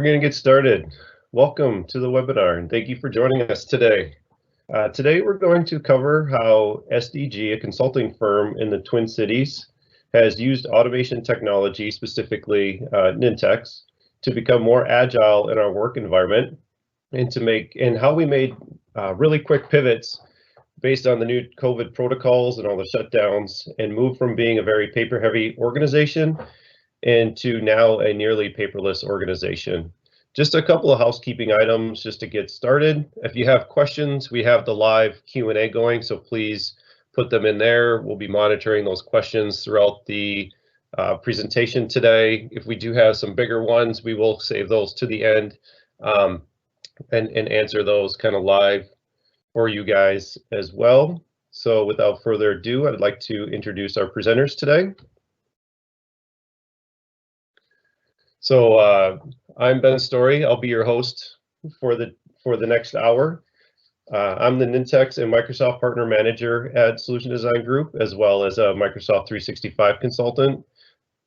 We're going to get started. Welcome to the webinar and thank you for joining us today. Today we're going to cover how SDG, a consulting firm in the Twin Cities, has used automation technology, specifically Nintex, to become more agile in our work environment and how we made really quick pivots based on the new COVID protocols and all the shutdowns and moved from being a very paper-heavy organization into now a nearly paperless organization. Just a couple of housekeeping items just to get started. If you have questions, we have the live Q&A going, so please put them in there. We'll be monitoring those questions throughout the presentation today. If we do have some bigger ones, we will save those to the end and answer those kind of live for you guys as well. So without further ado, I'd like to introduce our presenters today. So I'm Stori. I'll be your host for the next hour. I'm the Nintex and Microsoft Partner Manager at Solution Design Group, as well as a Microsoft 365 consultant.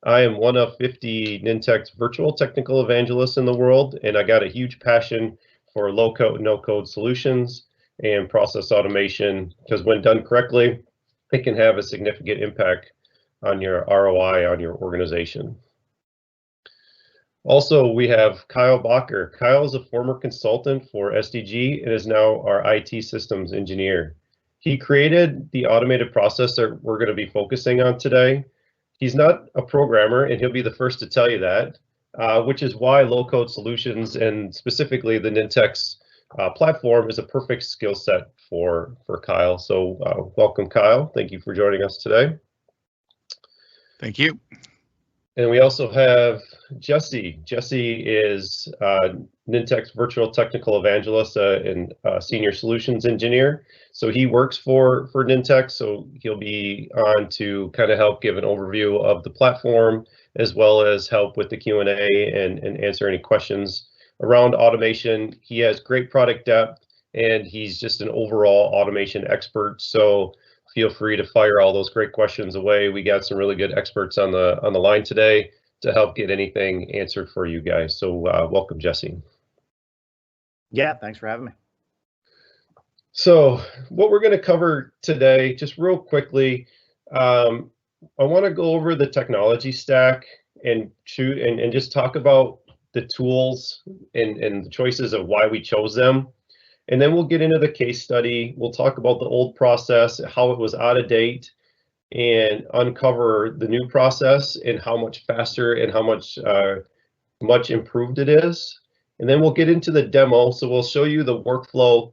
I am one of 50 Nintex virtual technical evangelists in the world, and I got a huge passion for low-code, no-code solutions and process automation, because when done correctly, it can have a significant impact on your ROI on your organization. Also, we have Kyle Bakker. Kyle is a former consultant for SDG and is now our IT systems engineer. He created the automated process that we're going to be focusing on today. He's not a programmer, and he'll be the first to tell you that, which is why low-code solutions and specifically the Nintex platform is a perfect skill set for Kyle. So welcome, Kyle. Thank you for joining us today. Thank you. And we also have Jesse. Jesse is Nintex Virtual Technical Evangelist and Senior Solutions Engineer. So he works for Nintex, so he'll be on to kind of help give an overview of the platform, as well as help with the Q&A and answer any questions around automation. He has great product depth, and he's just an overall automation expert. So feel free to fire all those great questions away. We got some really good experts on the line today to help get anything answered for you guys. So welcome, Jesse. Yeah, thanks for having me. So what we're going to cover today, just real quickly, I want to go over the technology stack and just talk about the tools and the choices of why we chose them. And then we'll get into the case study. We'll talk about the old process, how it was out of date, and uncover the new process and how much faster and how much improved it is. And then we'll get into the demo. So we'll show you the workflow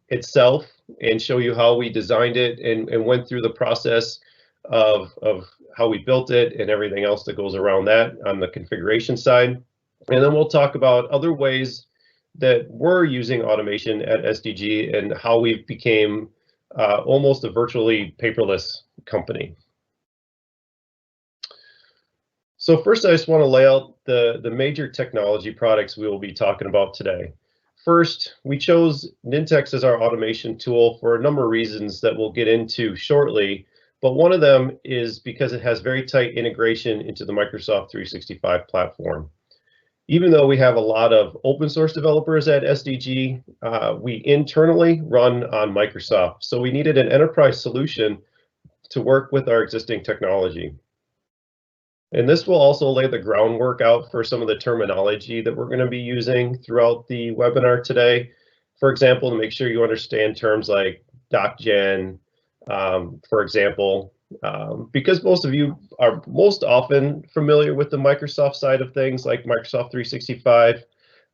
itself and show you how we designed it and went through the process of how we built it and everything else that goes around that on the configuration side. And then we'll talk about other ways that we're using automation at SDG and how we became almost a virtually paperless company. So first, I just want to lay out the major technology products we will be talking about today. First, we chose Nintex as our automation tool for a number of reasons that we'll get into shortly, but one of them is because it has very tight integration into the Microsoft 365 platform. Even though we have a lot of open source developers at SDG, we internally run on Microsoft. So we needed an enterprise solution to work with our existing technology. And this will also lay the groundwork out for some of the terminology that we're going to be using throughout the webinar today. For example, to make sure you understand terms like DocGen, for example, because most of you are most often familiar with the Microsoft side of things, like Microsoft 365.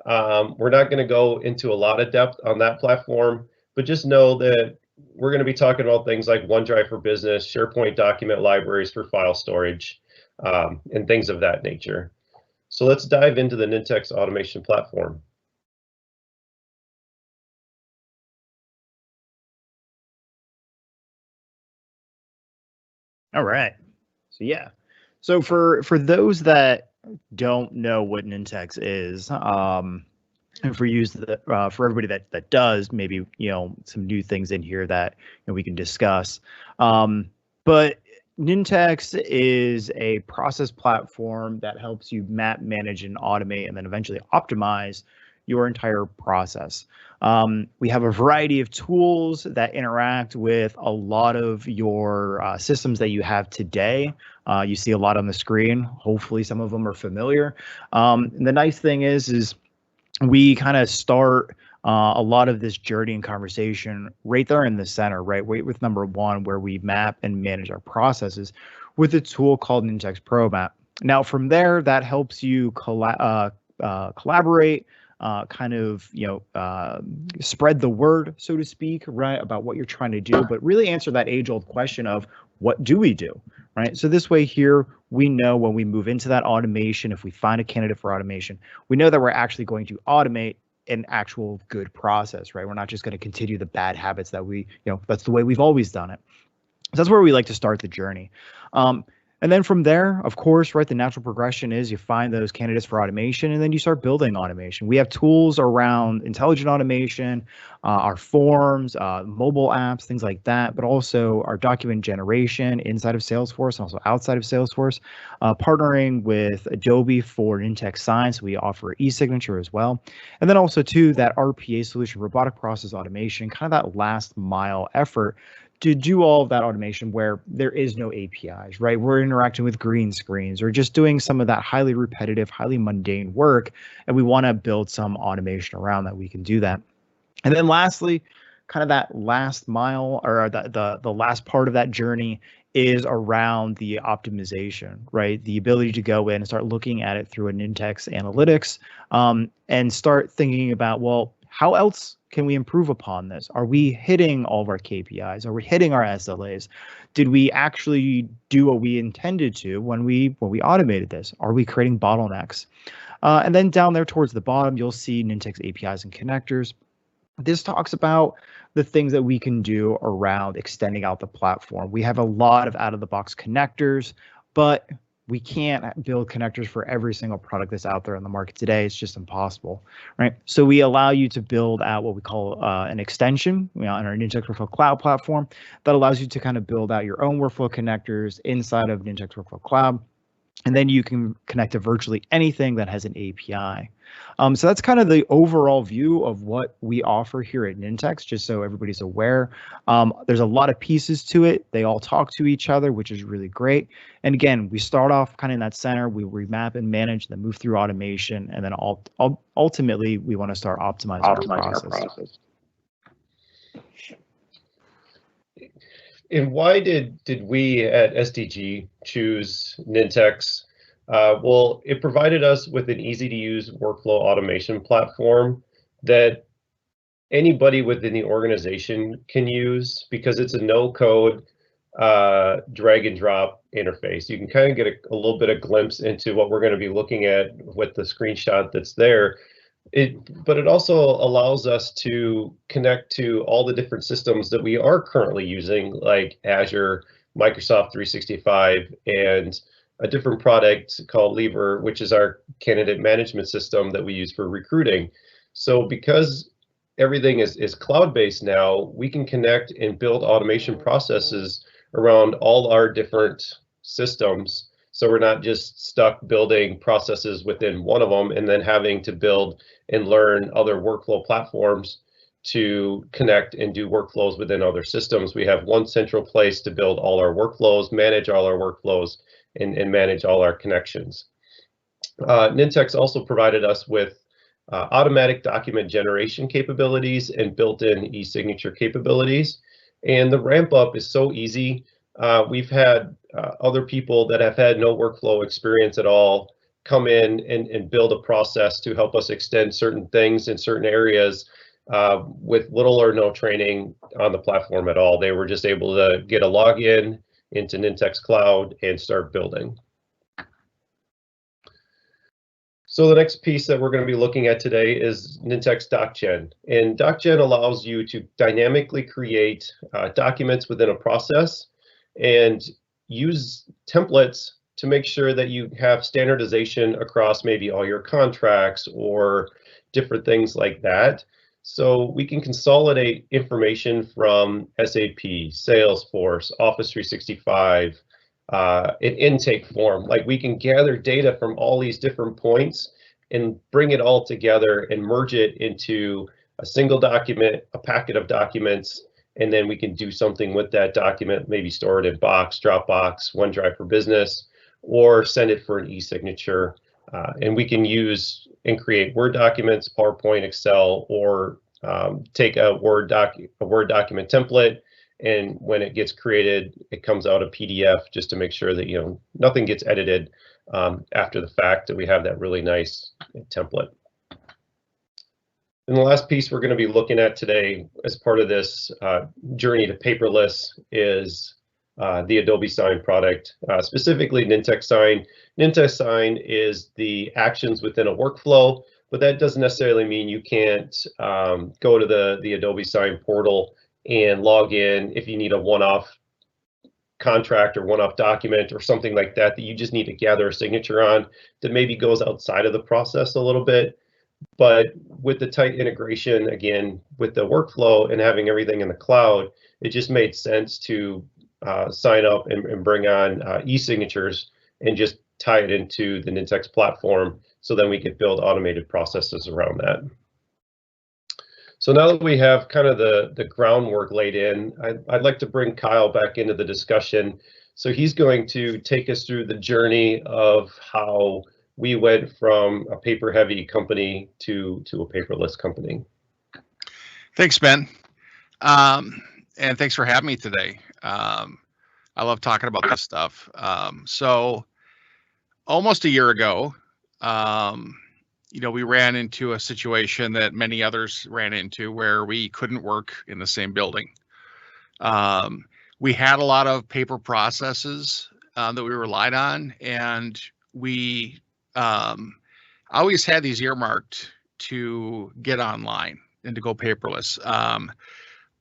We're not going to go into a lot of depth on that platform, but just know that we're going to be talking about things like OneDrive for Business, SharePoint document libraries for file storage, and things of that nature. So let's dive into the Nintex automation platform. All right. So yeah. So for those that don't know what Nintex is, and for everybody that does, maybe some new things in here that we can discuss. But Nintex is a process platform that helps you map, manage, and automate, and then eventually optimize your entire process. We have a variety of tools that interact with a lot of your systems that you have today. You see a lot on the screen. Hopefully some of them are familiar. And the nice thing is we kind of start a lot of this journey and conversation right there in the center, right with number one, where we map and manage our processes with a tool called Nintex ProMap. Now, from there, that helps you collaborate, kind of, spread the word, so to speak, right, about what you're trying to do, but really answer that age-old question of what do we do, right? So this way here, we know when we move into that automation, if we find a candidate for automation, we know that we're actually going to automate an actual good process, right? We're not just going to continue the bad habits that that's the way we've always done it. So that's where we like to start the journey. And then from there, of course, right, the natural progression is you find those candidates for automation and then you start building automation. We have tools around intelligent automation, our forms, mobile apps, things like that, but also our document generation inside of Salesforce and also outside of Salesforce, partnering with Adobe for Nintex Sign. So we offer e-signature as well. And then also too, that RPA solution, robotic process automation, kind of that last mile effort to do all of that automation where there is no APIs, right? We're interacting with green screens or just doing some of that highly repetitive, highly mundane work. And we want to build some automation around that we can do that. And then lastly, kind of that last mile or the last part of that journey is around the optimization, right? The ability to go in and start looking at it through a Nintex analytics and start thinking about, well, how else can we improve upon this? Are we hitting all of our KPIs? Are we hitting our SLAs? Did we actually do what we intended to when we automated this? Are we creating bottlenecks? And then down there towards the bottom, you'll see Nintex APIs and connectors. This talks about the things that we can do around extending out the platform. We have a lot of out-of-the-box connectors, but we can't build connectors for every single product that's out there in the market today. It's just impossible, right? So we allow you to build out what we call an extension on our Nintex Workflow Cloud platform that allows you to kind of build out your own workflow connectors inside of Nintex Workflow Cloud. And then you can connect to virtually anything that has an API. So that's kind of the overall view of what we offer here at Nintex, just so everybody's aware. There's a lot of pieces to it. They all talk to each other, which is really great. And again, we start off kind of in that center, we remap and manage, then move through automation, and then ultimately we want to start optimizing our process. And why did we at SDG choose Nintex? Well, it provided us with an easy-to-use workflow automation platform that anybody within the organization can use because it's a no-code drag and drop interface. You can kind of get a little bit of glimpse into what we're going to be looking at with the screenshot that's there. But it also allows us to connect to all the different systems that we are currently using, like Azure, Microsoft 365, and a different product called Lever, which is our candidate management system that we use for recruiting. So because everything is cloud-based now, we can connect and build automation processes around all our different systems. So we're not just stuck building processes within one of them and then having to build and learn other workflow platforms to connect and do workflows within other systems. We have one central place to build all our workflows, manage all our workflows, and manage all our connections. Nintex also provided us with automatic document generation capabilities and built-in e-signature capabilities. And the ramp up is so easy. We've had other people that have had no workflow experience at all come in and build a process to help us extend certain things in certain areas with little or no training on the platform at all. They were just able to get a login into Nintex Cloud and start building. So the next piece that we're going to be looking at today is Nintex DocGen. And DocGen allows you to dynamically create documents within a process and use templates to make sure that you have standardization across maybe all your contracts or different things like that. So we can consolidate information from SAP, Salesforce, Office 365, an intake form. Like we can gather data from all these different points and bring it all together and merge it into a single document, a packet of documents, and then we can do something with that document, maybe store it in Box, Dropbox, OneDrive for Business, or send it for an e-signature. And we can use and create Word documents, PowerPoint, Excel, or take a Word document template, and when it gets created, it comes out a PDF, just to make sure that nothing gets edited after the fact, that we have that really nice template. And the last piece we're going to be looking at today as part of this journey to paperless is the Adobe Sign product, specifically Nintex Sign. Nintex Sign is the actions within a workflow, but that doesn't necessarily mean you can't go to the Adobe Sign portal and log in if you need a one-off contract or one-off document or something like that you just need to gather a signature on, that maybe goes outside of the process a little bit. But with the tight integration, again, with the workflow and having everything in the cloud, it just made sense to sign up and bring on e-signatures and just tie it into the Nintex platform, so then we could build automated processes around that. So now that we have kind of the groundwork laid in, I'd like to bring Kyle back into the discussion. So he's going to take us through the journey of how we went from a paper-heavy company to a paperless company. Thanks, Ben. And thanks for having me today. I love talking about this stuff. So almost a year ago, we ran into a situation that many others ran into, where we couldn't work in the same building. We had a lot of paper processes that we relied on, and we always had these earmarked to get online and to go paperless.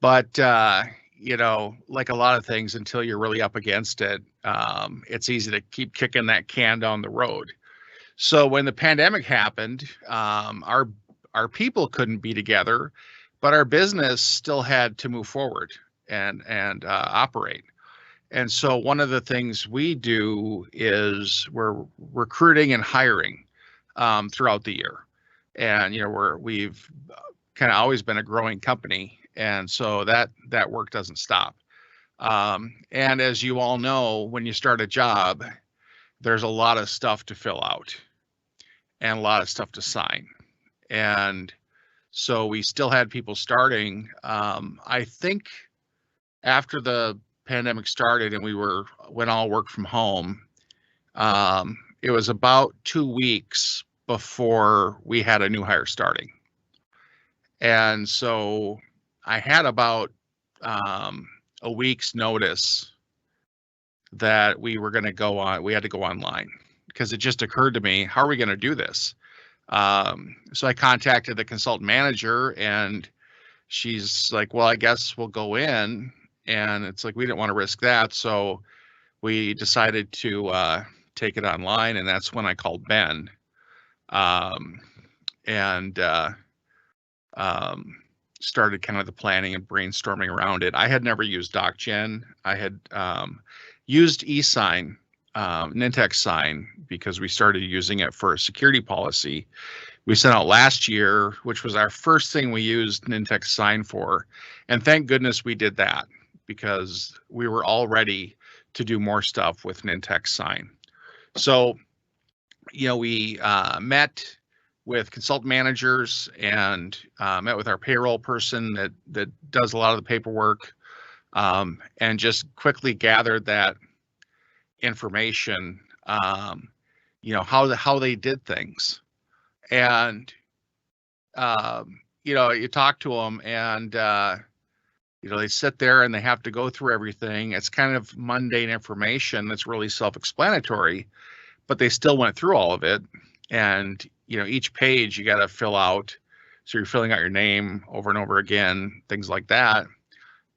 But like a lot of things, until you're really up against it, it's easy to keep kicking that can down the road. So when the pandemic happened, our people couldn't be together, but our business still had to move forward and operate. And so one of the things we do is we're recruiting and hiring throughout the year. And we've kind of always been a growing company, and so that work doesn't stop. And as you all know, when you start a job, there's a lot of stuff to fill out and a lot of stuff to sign. And so we still had people starting. I think after the pandemic started and we went all work from home, it was about 2 weeks before we had a new hire starting. And so I had about a week's notice that we were going to go on. We had to go online, because it just occurred to me, how are we going to do this? So I contacted the consultant manager, and she's like, well, I guess we'll go in. And it's like, we didn't want to risk that. So we decided to take it online. And that's when I called Ben and started kind of the planning and brainstorming around it. I had never used DocGen. I had used eSign, Nintex Sign, because we started using it for a security policy we sent out last year, which was our first thing we used Nintex Sign for. And thank goodness we did that, because we were all ready to do more stuff with Nintex Sign. So, we met with consultant managers and met with our payroll person that does a lot of the paperwork, and just quickly gathered that information, how they did things. And, you talk to them, and, they sit there and they have to go through everything. It's kind of mundane information that's really self-explanatory, but they still went through all of it. And, each page you got to fill out. So you're filling out your name over and over again, things like that,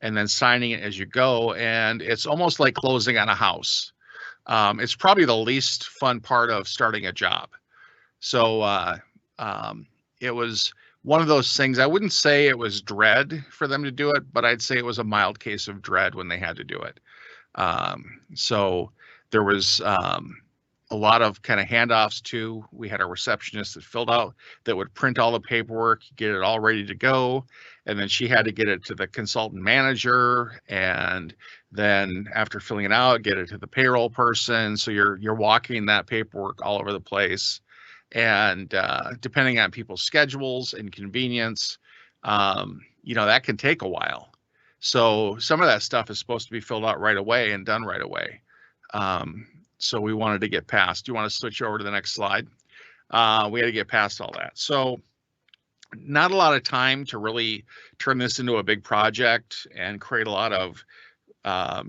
and then signing it as you go. And it's almost like closing on a house. It's probably the least fun part of starting a job. So it was one of those things. I wouldn't say it was dread for them to do it, but I'd say it was a mild case of dread when they had to do it. So There was a lot of kind of handoffs too. We had a receptionist that filled out, that would print all the paperwork, get it all ready to go, and then she had to get it to the consultant manager, and then after filling it out, get it to the payroll person. So you're walking that paperwork all over the place, and depending on people's schedules and convenience, that can take a while. So some of that stuff is supposed to be filled out right away and done right away. So we wanted to get past. Do you want to switch over to the next slide? We had to get past all that. So not a lot of time to really turn this into a big project and create a lot of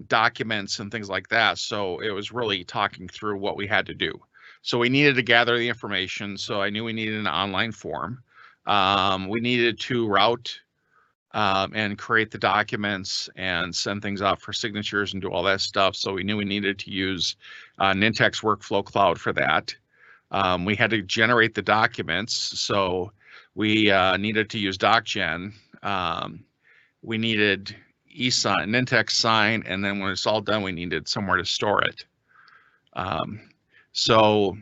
documents and things like that. So it was really talking through what we had to do. So we needed to gather the information. So I knew we needed an online form. We needed to route and create the documents and send things out for signatures and do all that stuff. So we knew we needed to use Nintex Workflow Cloud for that. We had to generate the documents. So we needed to use DocGen. We needed eSign, Nintex Sign, and then when it's all done, we needed somewhere to store it. So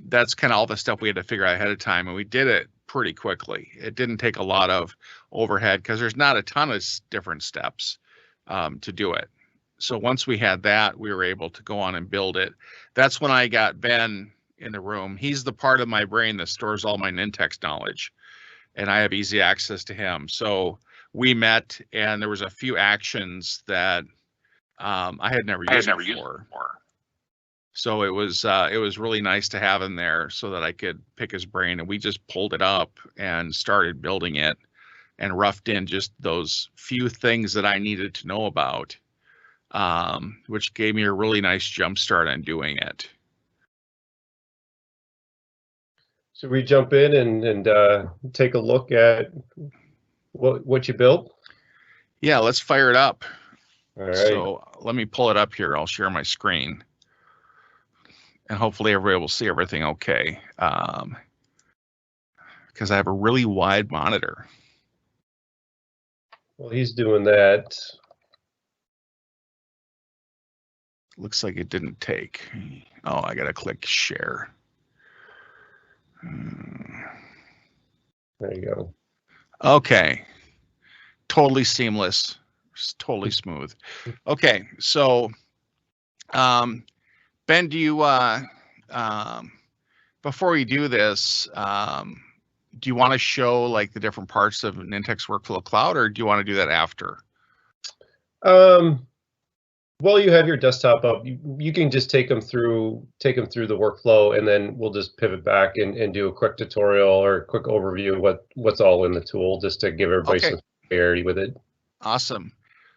that's kind of all the stuff we had to figure out ahead of time, and we did it pretty quickly. It didn't take a lot of overhead because there's not a ton of different steps to do it. So once we had that, we were able to go on and build it. That's when I got Ben in the room. He's the part of my brain that stores all my Nintex knowledge, and I have easy access to him. So we met, and there was a few actions that I had never used before. So it was really nice to have him there so that I could pick his brain, and we just pulled it up and started building it and roughed in just those few things that I needed to know about, which gave me a really nice jump start on doing it. Should we jump in and take a look at what you built? Yeah, let's fire it up. All right. So let me pull it up here. I'll share my screen, and hopefully everybody will see everything okay, because I have a really wide monitor. Well, he's doing that. Looks like it didn't take. Oh, I gotta click share. There you go. Okay. Totally seamless. Totally smooth. Okay, so Ben, do you before we do this, do you want to show like the different parts of Nintex Workflow Cloud, or do you want to do that after? While you have your desktop up, you can just take them through the workflow, and then we'll just pivot back and do a quick tutorial or a quick overview of what's all in the tool, just to give everybody some clarity with it. Awesome.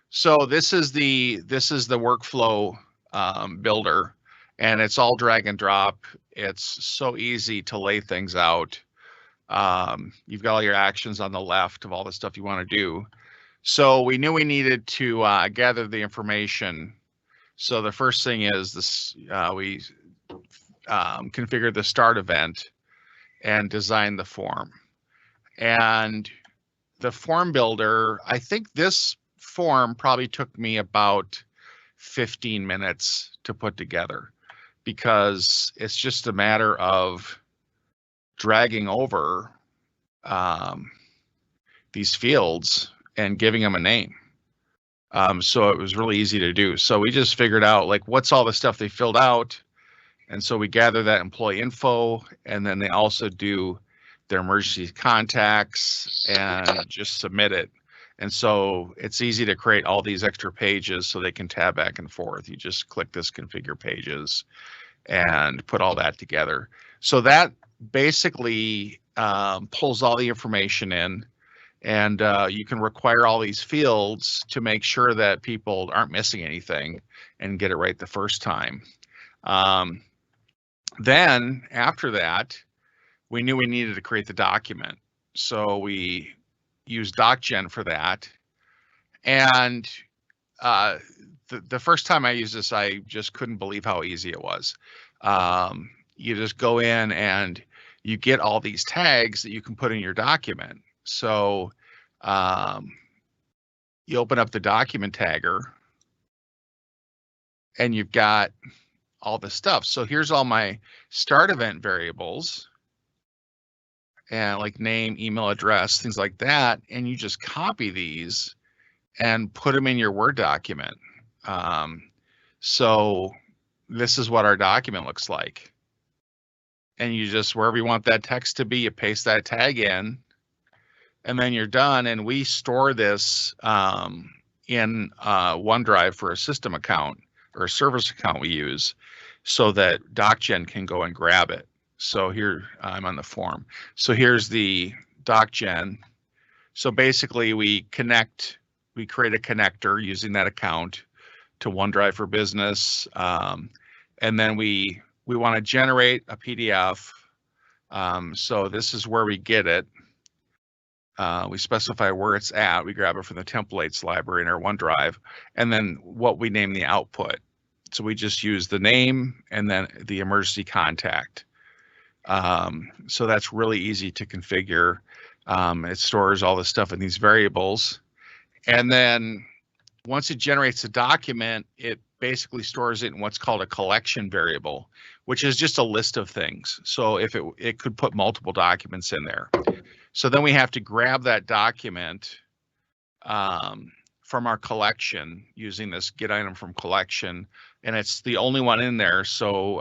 So this is the workflow builder, and it's all drag and drop. It's so easy to lay things out. You've got all your actions on the left of all the stuff you want to do. So we knew we needed to gather the information. So the first thing is this: we configured the start event and designed the form. And the form builder, I think this form probably took me about 15 minutes to put together, because it's just a matter of dragging over these fields and giving them a name. So it was really easy to do. So we just figured out like what's all the stuff they filled out. And so we gather that employee info, and then they also do their emergency contacts and just submit it. And so it's easy to create all these extra pages so they can tab back and forth. You just click this configure pages and put all that together. So that basically pulls all the information in, and you can require all these fields to make sure that people aren't missing anything and get it right the first time. Then after that, we knew we needed to create the document. So we used DocGen for that. And the first time I used this, I just couldn't believe how easy it was. You just go in and you get all these tags that you can put in your document. So you open up the document tagger, and you've got all this stuff. So here's all my start event variables, and like name, email address, things like that. And you just copy these and put them in your Word document. So this is what our document looks like. And you just, wherever you want that text to be, you paste that tag in, and then you're done. And we store this in OneDrive for a system account or a service account we use, so that DocGen can go and grab it. So here I'm on the form. So here's the DocGen. So basically we create a connector using that account to OneDrive for Business. And then we want to generate a PDF. So this is where we get it. We specify where it's at. We grab it from the templates library in our OneDrive, and then what we name the output. So we just use the name and then the emergency contact. So that's really easy to configure. It stores all the stuff in these variables. And then once it generates a document, it basically stores it in what's called a collection variable, which is just a list of things. So if it could put multiple documents in there. So then we have to grab that document from our collection using this get item from collection, and it's the only one in there. So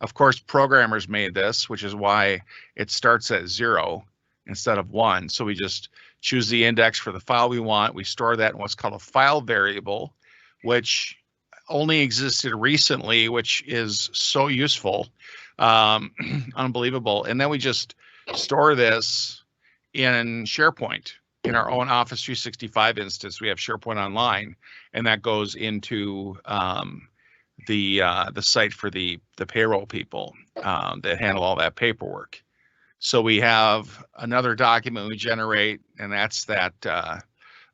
of course, programmers made this, which is why it starts at 0 instead of 1. So we just choose the index for the file we want. We store that in what's called a file variable, which only existed recently, which is so useful, unbelievable. And then we just store this in SharePoint. In our own Office 365 instance, we have SharePoint Online, and that goes into the site for the payroll people that handle all that paperwork. So we have another document we generate, and that's that.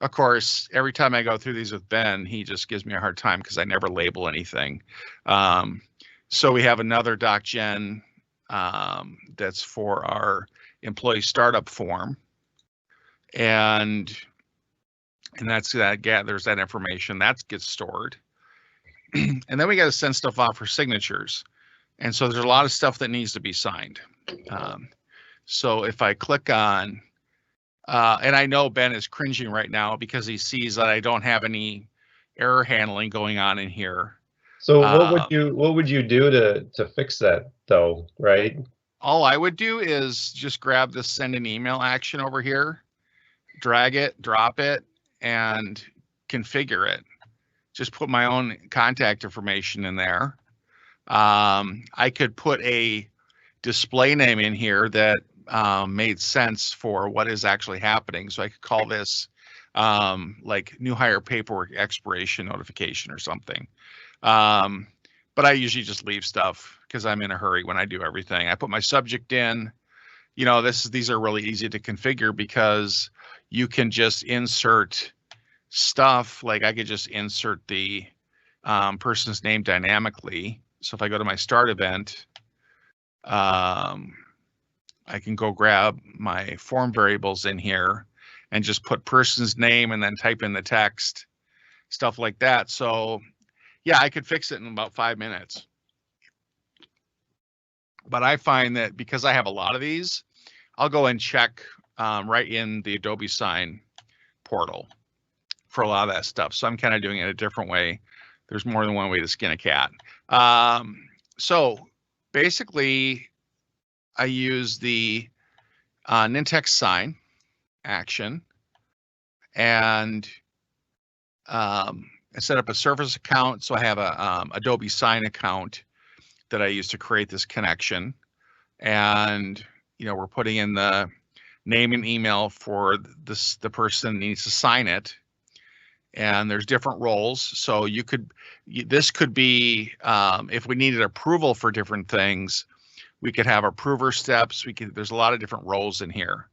Of course, every time I go through these with Ben, he just gives me a hard time because I never label anything. So we have another DocGen that's for our employee startup form, and that's that gathers that information that gets stored. And then we got to send stuff off for signatures. And so there's a lot of stuff that needs to be signed. So if I click on, and I know Ben is cringing right now because he sees that I don't have any error handling going on in here. So what would you do to fix that though, right? All I would do is just grab this send an email action over here, drag it, drop it, and configure it. Just put my own contact information in there. I could put a display name in here that made sense for what is actually happening. So I could call this like new hire paperwork expiration notification or something. But I usually just leave stuff because I'm in a hurry when I do everything. I put my subject in. You know, these are really easy to configure because you can just insert stuff. Like I could just insert the person's name dynamically. So if I go to my start event, I can go grab my form variables in here and just put person's name and then type in the text, stuff like that. So yeah, I could fix it in about 5 minutes. But I find that because I have a lot of these, I'll go and check right in the Adobe Sign portal for a lot of that stuff. So I'm kind of doing it a different way. There's more than one way to skin a cat. So basically, I use the Nintex sign action, and I set up a service account. So I have a Adobe Sign account that I use to create this connection. And, you know, we're putting in the name and email for the person needs to sign it. And there's different roles. So this could be, if we needed approval for different things, we could have approver steps. There's a lot of different roles in here.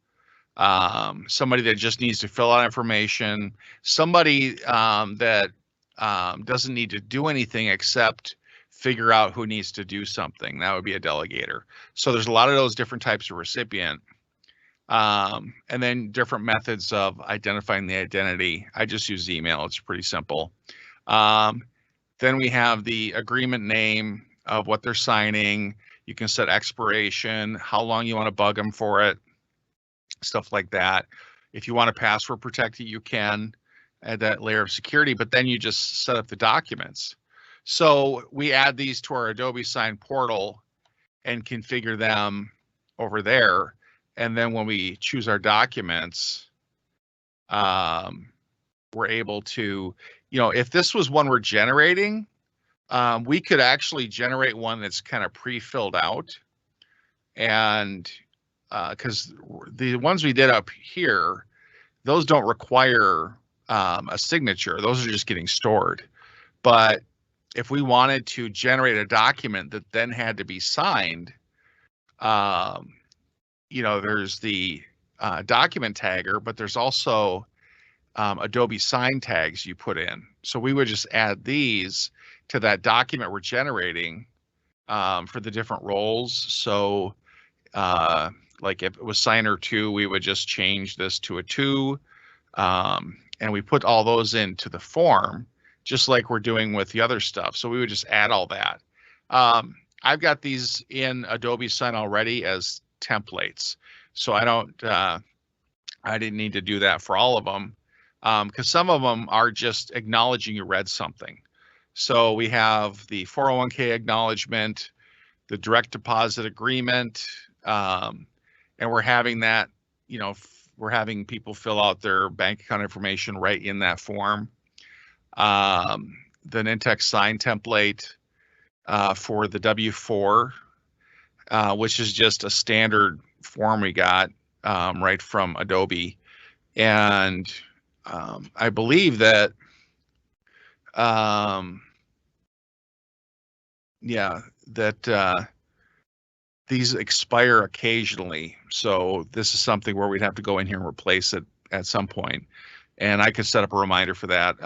Somebody that just needs to fill out information, somebody that doesn't need to do anything except figure out who needs to do something. That would be a delegator. So there's a lot of those different types of recipient. And then different methods of identifying the identity. I just use email. It's pretty simple. Then we have the agreement name of what they're signing. You can set expiration, how long you want to bug them for it, stuff like that. If you want to password protect it, you can add that layer of security, but then you just set up the documents. So we add these to our Adobe Sign portal and configure them over there. And then when we choose our documents, we're able to, if this was one we're generating, we could actually generate one that's kind of pre-filled out. And because the ones we did up here, those don't require a signature. Those are just getting stored. But if we wanted to generate a document that then had to be signed, there's the document tagger, but there's also Adobe Sign tags you put in. So we would just add these to that document we're generating for the different roles. So like if it was signer 2, we would just change this to a 2. And we put all those into the form, just like we're doing with the other stuff. So we would just add all that. I've got these in Adobe Sign already as templates. So I didn't need to do that for all of them, because some of them are just acknowledging you read something. So we have the 401k acknowledgement, the direct deposit agreement, and we're having that, we're having people fill out their bank account information right in that form. The Nintex Sign template for the W-4, which is just a standard form we got right from Adobe. And I believe that, these expire occasionally. So this is something where we'd have to go in here and replace it at some point. And I could set up a reminder for that.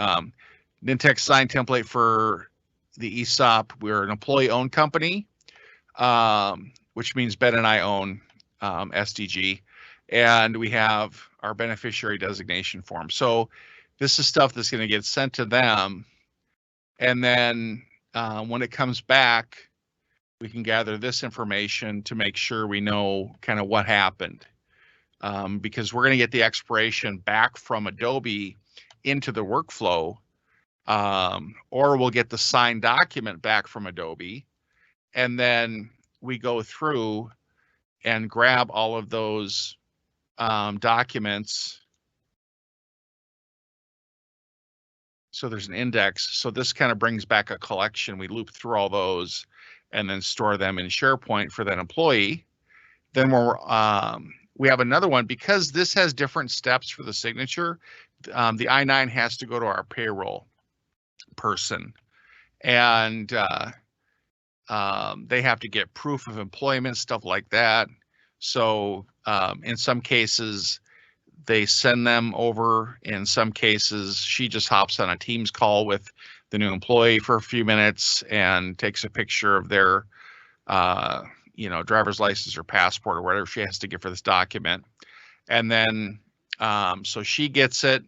Nintex Sign template for the ESOP. We're an employee-owned company, which means Ben and I own SDG. And we have our beneficiary designation form. So this is stuff that's going to get sent to them. And then when it comes back, we can gather this information to make sure we know kind of what happened, because we're going to get the expiration back from Adobe into the workflow, or we'll get the signed document back from Adobe, and then we go through and grab all of those documents. So there's an index. So this kind of brings back a collection. We loop through all those and then store them in SharePoint for that employee. Then we have another one, because this has different steps for the signature. The I-9 has to go to our payroll person, and they have to get proof of employment, stuff like that. So in some cases, they send them over. In some cases, she just hops on a Teams call with the new employee for a few minutes and takes a picture of their, driver's license or passport or whatever she has to give for this document. And then, so she gets it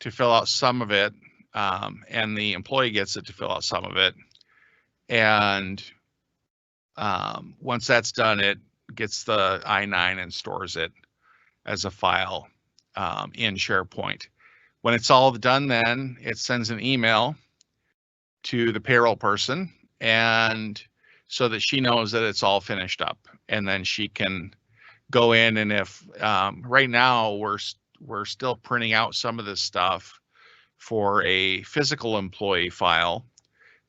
to fill out some of it, and the employee gets it to fill out some of it. And once that's done, it gets the I-9 and stores it as a file in SharePoint. When it's all done, then it sends an email to the payroll person, and so that she knows that it's all finished up, and then she can go in. And if right now we're still printing out some of this stuff for a physical employee file,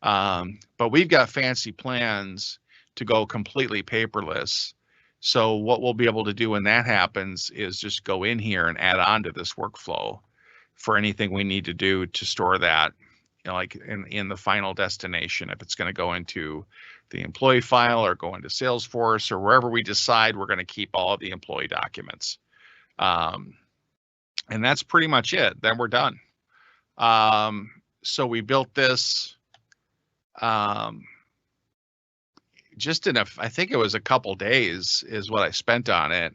but we've got fancy plans to go completely paperless. So what we'll be able to do when that happens is just go in here and add on to this workflow for anything we need to do to store that, like in the final destination, if it's going to go into the employee file or go into Salesforce or wherever we decide we're going to keep all of the employee documents. And that's pretty much it. Then we're done. So we built this just in I think it was a couple days is what I spent on it.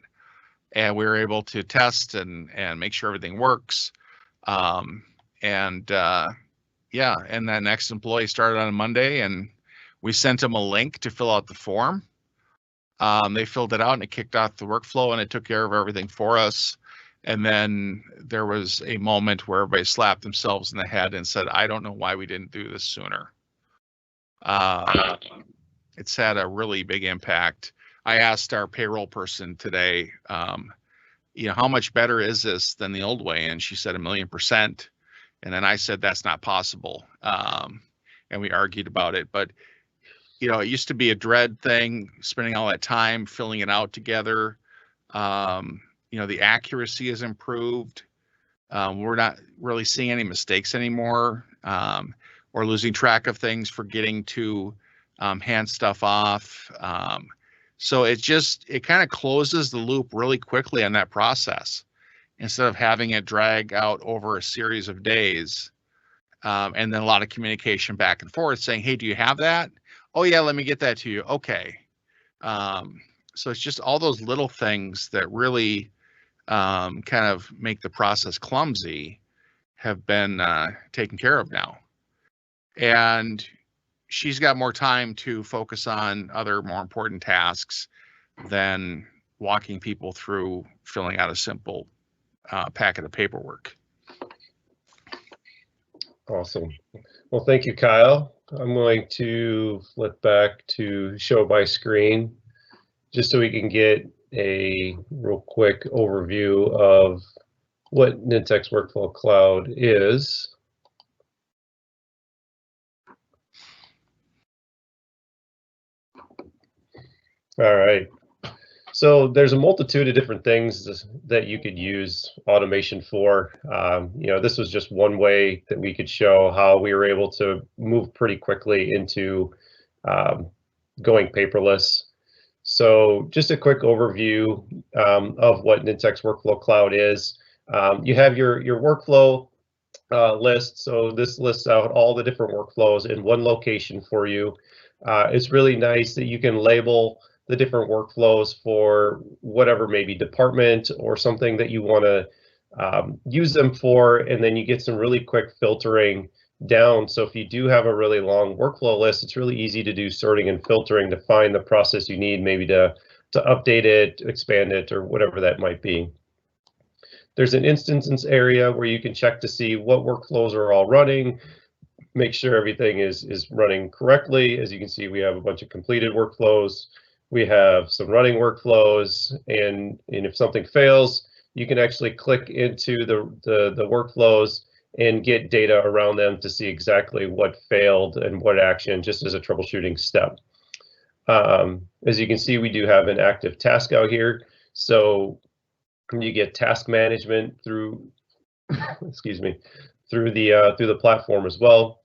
And we were able to test and make sure everything works. And that next employee started on Monday, and We sent them a link to fill out the form. They filled it out and it kicked off the workflow and it took care of everything for us. And then there was a moment where everybody slapped themselves in the head and said, I don't know why we didn't do this sooner. It's had a really big impact. I asked our payroll person today, how much better is this than the old way? And she said 1,000,000%. And then I said, that's not possible. And we argued about it. But, it used to be a dread thing, spending all that time filling it out together. The accuracy has improved. We're not really seeing any mistakes anymore, or losing track of things, forgetting to hand stuff off. So it kind of closes the loop really quickly on that process instead of having it drag out over a series of days. And then a lot of communication back and forth saying, hey, do you have that? Oh yeah, let me get that to you. Okay. So it's just all those little things that really kind of make the process clumsy have been taken care of now. And she's got more time to focus on other more important tasks than walking people through filling out a simple packet of paperwork. Awesome. Well, thank you, Kyle. I'm going to flip back to show my screen just so we can get a real quick overview of what Nintex Workflow Cloud is. All right. So there's a multitude of different things that you could use automation for. This was just one way that we could show how we were able to move pretty quickly into going paperless. So just a quick overview of what Nintex Workflow Cloud is. You have your workflow list. So this lists out all the different workflows in one location for you. It's really nice that you can label the different workflows for whatever maybe department or something that you want to use them for, and then you get some really quick filtering down. So if you do have a really long workflow list, it's really easy to do sorting and filtering to find the process you need, maybe to update it, expand it, or whatever that might be. There's an instance area where you can check to see what workflows are all running, make sure everything is running correctly. As you can see, we have a bunch of completed workflows. We have some running workflows, and if something fails, you can actually click into the workflows and get data around them to see exactly what failed and what action, just as a troubleshooting step. As you can see, we do have an active task out here. So you get task management through, excuse me, through the platform as well.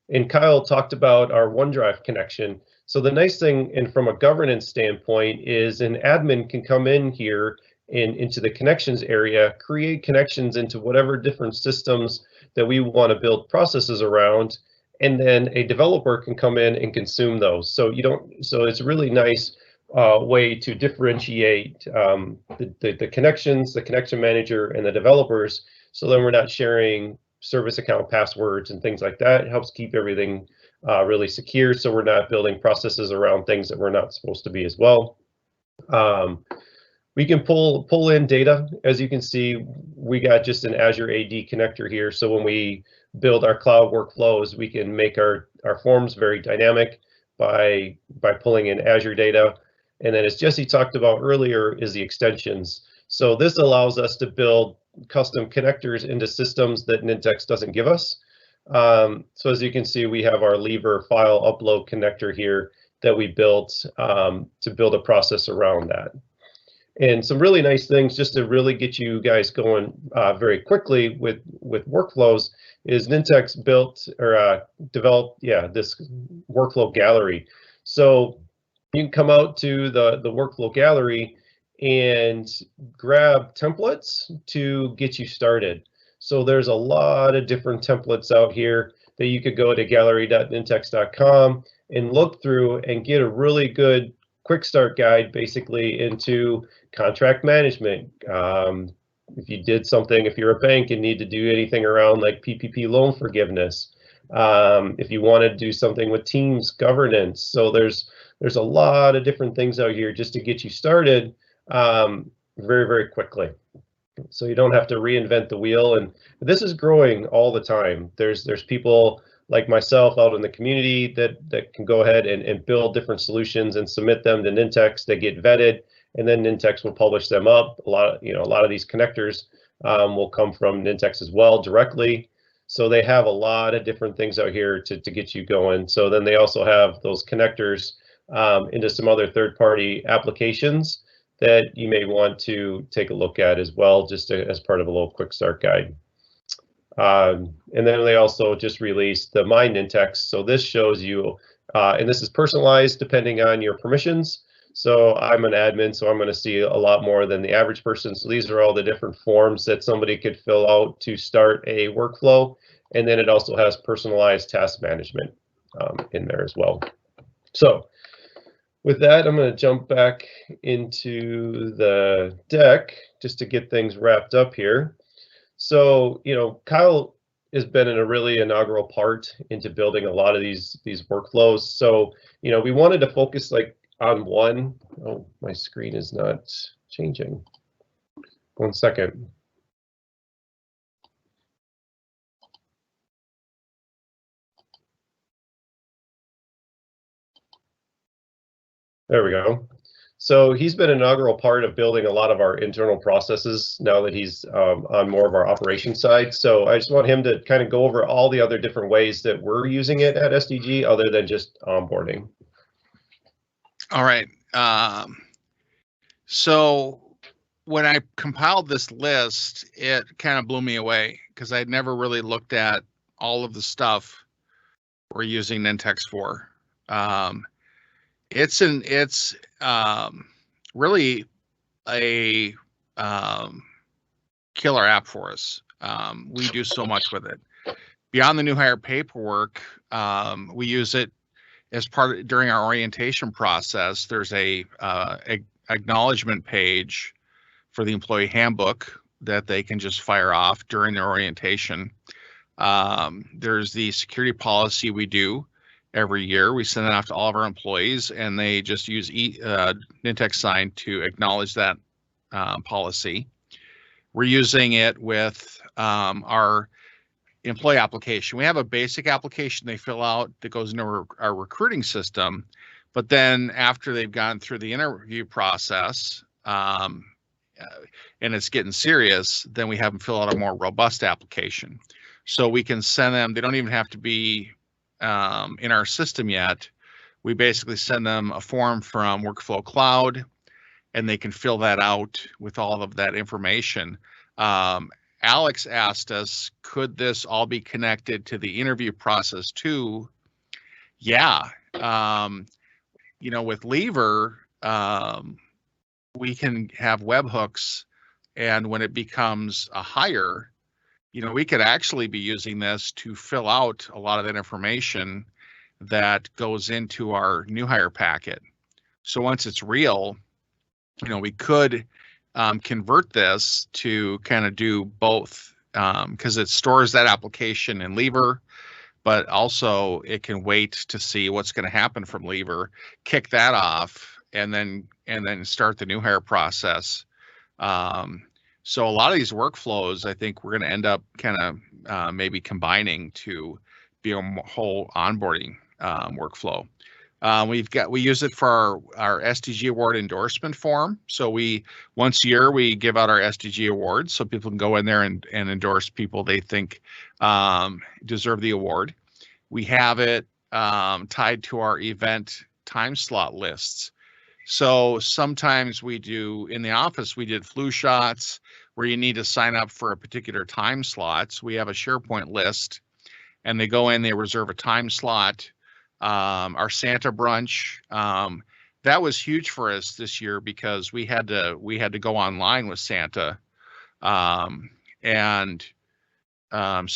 And Kyle talked about our OneDrive connection. So the nice thing, and from a governance standpoint, is an admin can come in here and into the connections area, create connections into whatever different systems that we want to build processes around, and then a developer can come in and consume those. So it's a really nice way to differentiate the connections, the connection manager, and the developers. So then we're not sharing service account passwords and things like that. It helps keep everything really secure, so we're not building processes around things that we're not supposed to be as well. We can pull in data. As you can see, we got just an Azure AD connector here. So when we build our cloud workflows, we can make our forms very dynamic by pulling in Azure data. And then as Jesse talked about earlier is the extensions. So this allows us to build custom connectors into systems that Nintex doesn't give us. So as you can see, we have our Lever file upload connector here that we built to build a process around that. And some really nice things just to really get you guys going very quickly with workflows is Nintex built or developed, this workflow gallery. So you can come out to the workflow gallery and grab templates to get you started. So there's a lot of different templates out here that you could go to gallery.nintex.com and look through and get a really good quick start guide basically into contract management. If you did something, if you're a bank and need to do anything around like PPP loan forgiveness, If you want to do something with Teams governance, so there's a lot of different things out here just to get you started very, very quickly. So you don't have to reinvent the wheel, and this is growing all the time. There's people like myself out in the community that can go ahead and build different solutions and submit them to Nintex. They get vetted, and then Nintex will publish them up. A lot of these connectors will come from Nintex as well directly. So they have a lot of different things out here to get you going. So then they also have those connectors into some other third-party applications that you may want to take a look at as well, just as part of a little quick start guide. And then they also just released the My Nintex. So this shows you, and this is personalized depending on your permissions. So I'm an admin, so I'm going to see a lot more than the average person. So these are all the different forms that somebody could fill out to start a workflow. And then it also has personalized task management in there as well. So with that, I'm going to jump back into the deck just to get things wrapped up here. So, Kyle has been in a really inaugural part into building a lot of these workflows. So, we wanted to focus on one. Oh, my screen is not changing. 1 second. There we go. So he's been an inaugural part of building a lot of our internal processes now that he's on more of our operations side. So I just want him to kind of go over all the other different ways that we're using it at SDG other than just onboarding. All right. So when I compiled this list, it kind of blew me away because I'd never really looked at all of the stuff we're using Nintex for. It's really a killer app for us. We do so much with it. Beyond the new hire paperwork, we use it as during our orientation process. There's a acknowledgement page for the employee handbook that they can just fire off during their orientation. There's the security policy we do every year. We send it out to all of our employees, and they just use Nintex Sign to acknowledge that policy. We're using it with our employee application. We have a basic application they fill out that goes into our recruiting system, but then after they've gone through the interview process and it's getting serious, then we have them fill out a more robust application. So we can send them, they don't even have to be in our system yet. We basically send them a form from Workflow Cloud, and they can fill that out with all of that information. Alex asked us, could this all be connected to the interview process too? Yeah. With Lever, we can have webhooks, and when it becomes a hire, we could actually be using this to fill out a lot of that information that goes into our new hire packet. So once it's real, we could convert this to kind of do both because it stores that application in Lever, but also it can wait to see what's going to happen from Lever, kick that off, and then start the new hire process. So a lot of these workflows, I think we're going to end up kind of maybe combining to be a whole onboarding workflow. We use it for our SDG award endorsement form. So once a year we give out our SDG awards, so people can go in there and endorse people they think deserve the award. We have it tied to our event time slot lists. So sometimes we do, in the office, we did flu shots where you need to sign up for a particular time slots. We have a SharePoint list, and they go in, they reserve a time slot. Our Santa brunch, that was huge for us this year because we had to go online with Santa. So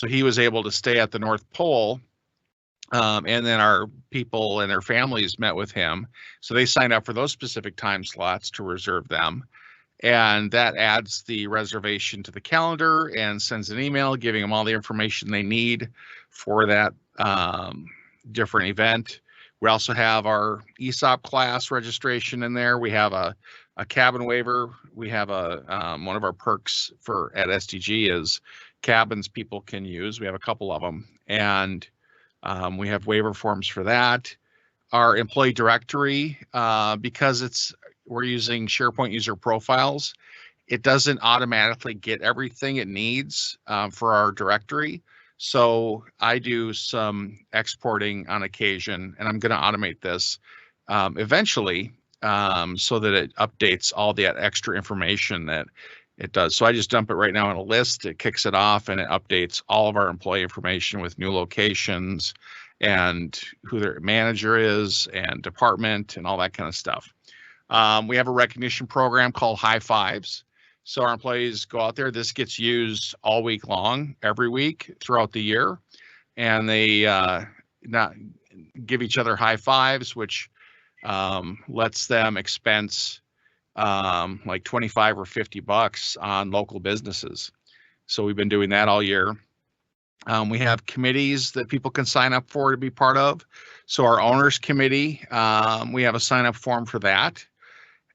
he was able to stay at the North Pole. And then our people and their families met with him. So they signed up for those specific time slots to reserve them. And that adds the reservation to the calendar and sends an email giving them all the information they need for that different event. We also have our ESOP class registration in there. We have a cabin waiver. We have one of our perks at SDG is cabins people can use. We have a couple of them, and we have waiver forms for that. Our employee directory, because we're using SharePoint user profiles, it doesn't automatically get everything it needs for our directory. So I do some exporting on occasion, and I'm going to automate this eventually so that it updates all that extra information that it does. So I just dump it right now in a list. It kicks it off, and it updates all of our employee information with new locations and who their manager is and department and all that kind of stuff. We have a recognition program called High Fives. So our employees go out there. This gets used all week long, every week throughout the year. And they not give each other high fives, which lets them expense like 25 or 50 bucks on local businesses. So we've been doing that all year. We have committees that people can sign up for to be part of. So our owners committee, we have a sign up form for that.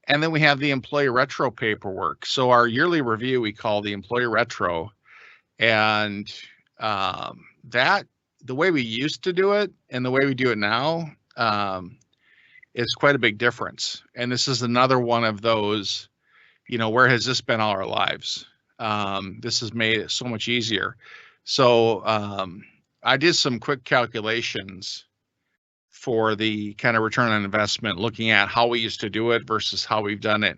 And then we have the employee retro paperwork. So our yearly review, we call the employee retro. And that, the way we used to do it and the way we do it now is quite a big difference. And this is another one of those, where has this been all our lives? This has made it so much easier. So I did some quick calculations for the kind of return on investment, looking at how we used to do it versus how we've done it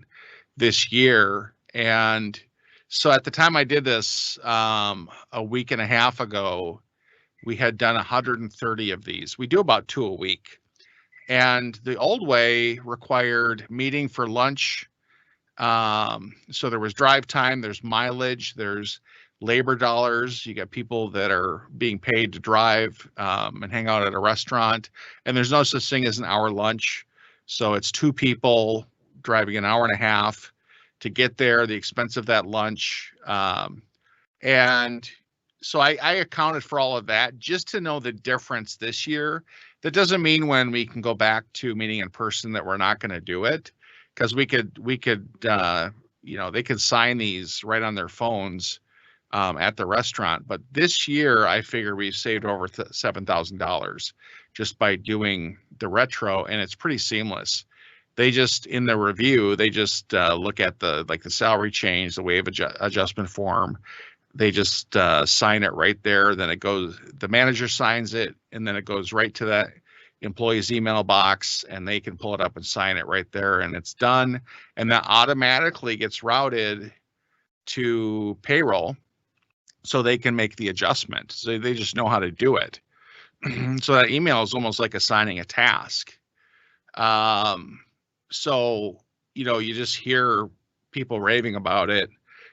this year. And so at the time I did this a week and a half ago, we had done 130 of these. We do about 2 a week. And the old way required meeting for lunch. So there was drive time, there's mileage, there's labor dollars. You got people that are being paid to drive and hang out at a restaurant. And there's no such thing as an hour lunch. So it's 2 people driving an hour and a half to get there, the expense of that lunch. And so I accounted for all of that just to know the difference this year. That doesn't mean when we can go back to meeting in person that we're not going to do it, because we could they could sign these right on their phones at the restaurant. But this year, I figure we've saved over $7,000 just by doing the retro, and it's pretty seamless. They just, in the review, they just look at the salary change, the wage adjustment form. They just sign it right there. Then it goes, the manager signs it, and then it goes right to that employee's email box, and they can pull it up and sign it right there, and it's done. And that automatically gets routed to payroll, so they can make the adjustment. So they just know how to do it. So that email is almost like assigning a task. So, you just hear people raving about it.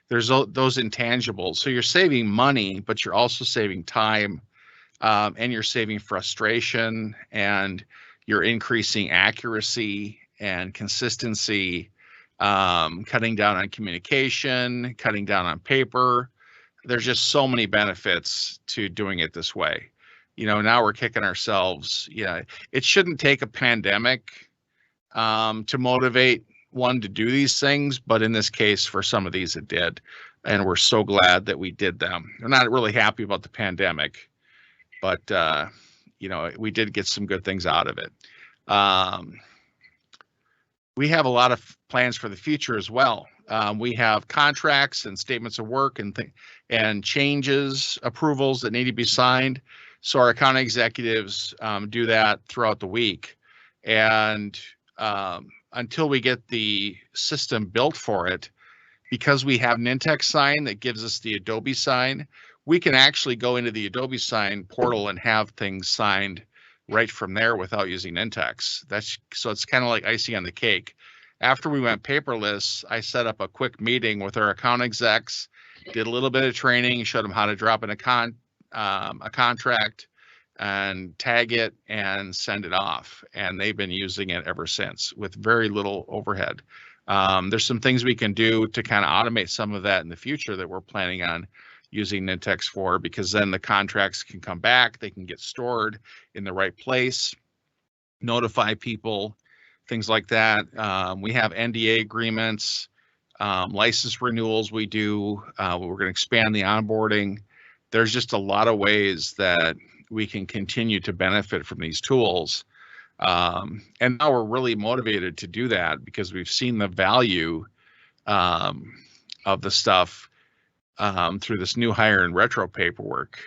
There's those intangibles. So you're saving money, but you're also saving time, and you're saving frustration, and you're increasing accuracy and consistency, cutting down on communication, cutting down on paper. There's just so many benefits to doing it this way. Now we're kicking ourselves. Yeah, it shouldn't take a pandemic to motivate one to do these things, but in this case, for some of these, it did, and we're so glad that we did them. We're not really happy about the pandemic, but we did get some good things out of it. We have a lot of plans for the future as well. We have contracts and statements of work and changes, approvals that need to be signed. So our account executives do that throughout the week. And until we get the system built for it, because we have Nintex Sign that gives us the Adobe Sign, we can actually go into the Adobe Sign portal and have things signed right from there without using Nintex. So it's kind of like icing on the cake. After we went paperless, I set up a quick meeting with our account execs, did a little bit of training, showed them how to drop in a contract and tag it and send it off. And they've been using it ever since with very little overhead. There's some things we can do to kind of automate some of that in the future that we're planning on using Nintex for, because then the contracts can come back, they can get stored in the right place, notify people, things like that. We have NDA agreements, license renewals we do. We're going to expand the onboarding. There's just a lot of ways that we can continue to benefit from these tools. And now we're really motivated to do that because we've seen the value of the stuff through this new hire and retro paperwork.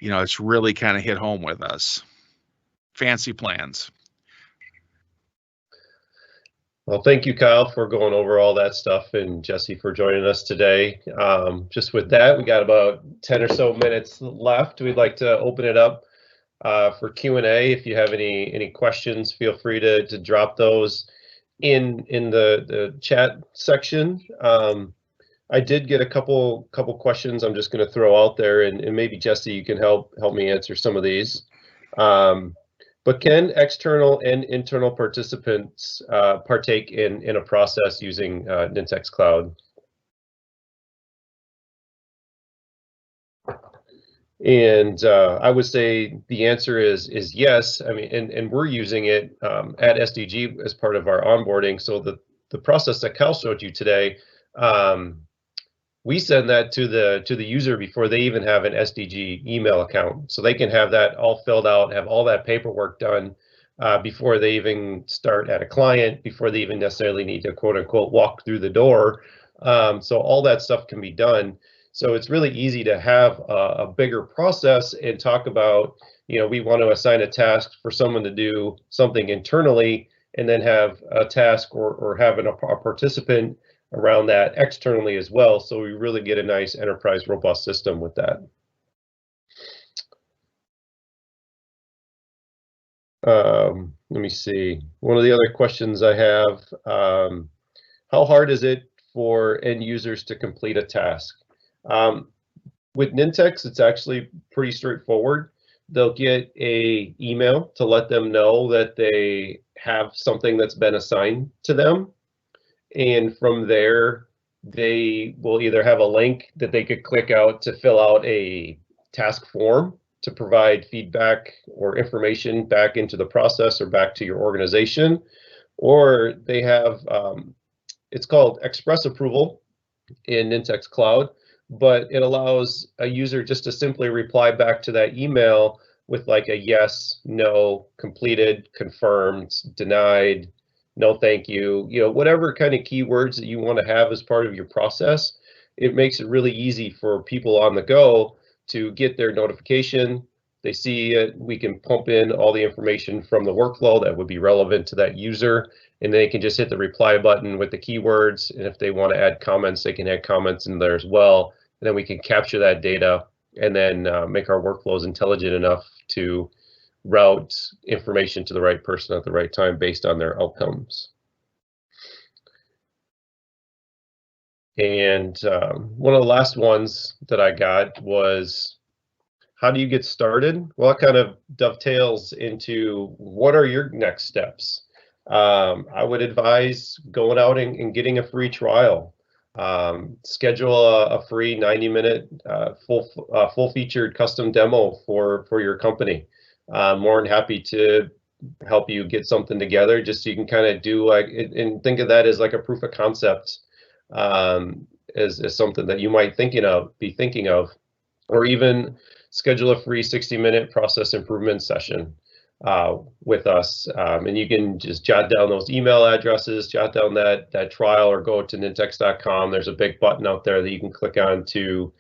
It's really kind of hit home with us. Fancy plans. Well, thank you, Kyle, for going over all that stuff, and Jesse for joining us today. Just with that, we got about 10 or so minutes left. We'd like to open it up for Q&A. If you have any questions, feel free to drop those in the chat section. I did get a couple questions I'm just going to throw out there, and maybe Jesse, you can help me answer some of these. But can external and internal participants partake in a process using Nintex Cloud? And I would say the answer is yes. I mean, and we're using it at SDG as part of our onboarding. So the process that Kyle showed you today, we send that to the user before they even have an SDG email account, so they can have that all filled out, have all that paperwork done before they even start at a client, before they even necessarily need to quote unquote walk through the door. So all that stuff can be done. So it's really easy to have a bigger process and talk about, we want to assign a task for someone to do something internally, and then have a task or have a participant around that externally as well. So we really get a nice enterprise robust system with that. Let me see. One of the other questions I have, how hard is it for end users to complete a task? With Nintex, it's actually pretty straightforward. They'll get an email to let them know that they have something that's been assigned to them. And from there, they will either have a link that they could click out to fill out a task form to provide feedback or information back into the process or back to your organization, or they have, it's called Express Approval in Nintex Cloud, but it allows a user just to simply reply back to that email with like a yes, no, completed, confirmed, denied, no thank you, whatever kind of keywords that you want to have as part of your process. It makes it really easy for people on the go to get their notification. They see it, we can pump in all the information from the workflow that would be relevant to that user, and they can just hit the reply button with the keywords. And if they want to add comments, they can add comments in there as well. And then we can capture that data and then make our workflows intelligent enough to route information to the right person at the right time based on their outcomes. And one of the last ones that I got was, how do you get started? Well, it kind of dovetails into what are your next steps? I would advise going out and getting a free trial. Schedule a free 90-minute full-featured custom demo for your company. More than happy to help you get something together, just so you can kind of do like, and think of that as like a proof of concept, as something that you might be thinking of, or even schedule a free 60-minute process improvement session with us, and you can just jot down those email addresses, jot down that trial, or go to nintex.com. There's a big button out there that you can click on to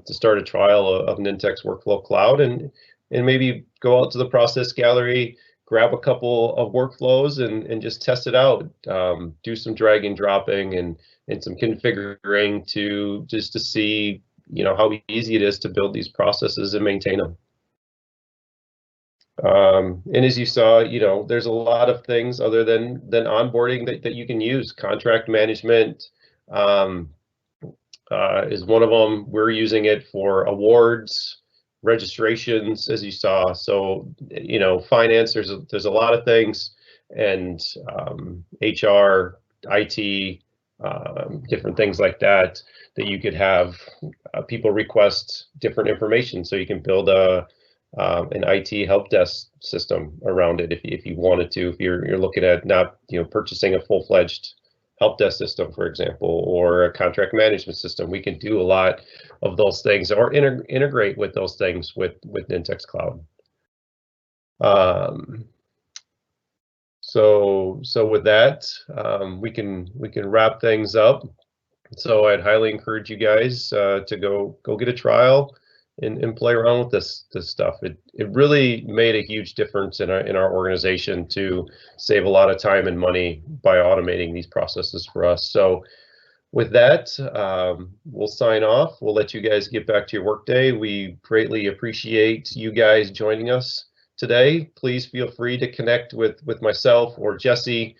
start a trial of Nintex Workflow Cloud, and maybe go out to the process gallery, grab a couple of workflows and just test it out. Do some drag and dropping and some configuring to see how easy it is to build these processes and maintain them. And as you saw, there's a lot of things other than onboarding that you can use. Contract management is one of them. We're using it for awards, registrations, as you saw. So, finance, there's a lot of things, and HR, IT, different things like that, that you could have people request different information, so you can build an IT help desk system around it if you wanted to. If you're looking at not purchasing a full-fledged help desk system, for example, or a contract management system, we can do a lot of those things, or integrate with those things with Nintex Cloud. So with that, we can wrap things up. So I'd highly encourage you guys to go get a trial and play around with this stuff. It really made a huge difference in our organization to save a lot of time and money by automating these processes for us. So with that, we'll sign off. We'll let you guys get back to your workday. We greatly appreciate you guys joining us today. Please feel free to connect with myself or Jesse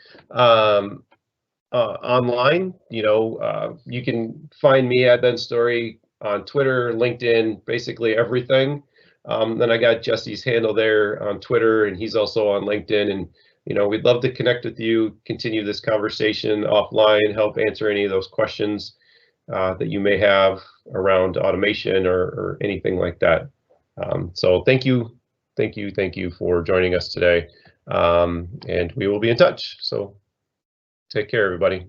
online. You can find me at Stori on Twitter, LinkedIn, basically everything. Then I got Jesse's handle there on Twitter, and he's also on LinkedIn. And we'd love to connect with you, continue this conversation offline, help answer any of those questions that you may have around automation or anything like that. So thank you for joining us today, and we will be in touch. So take care, everybody.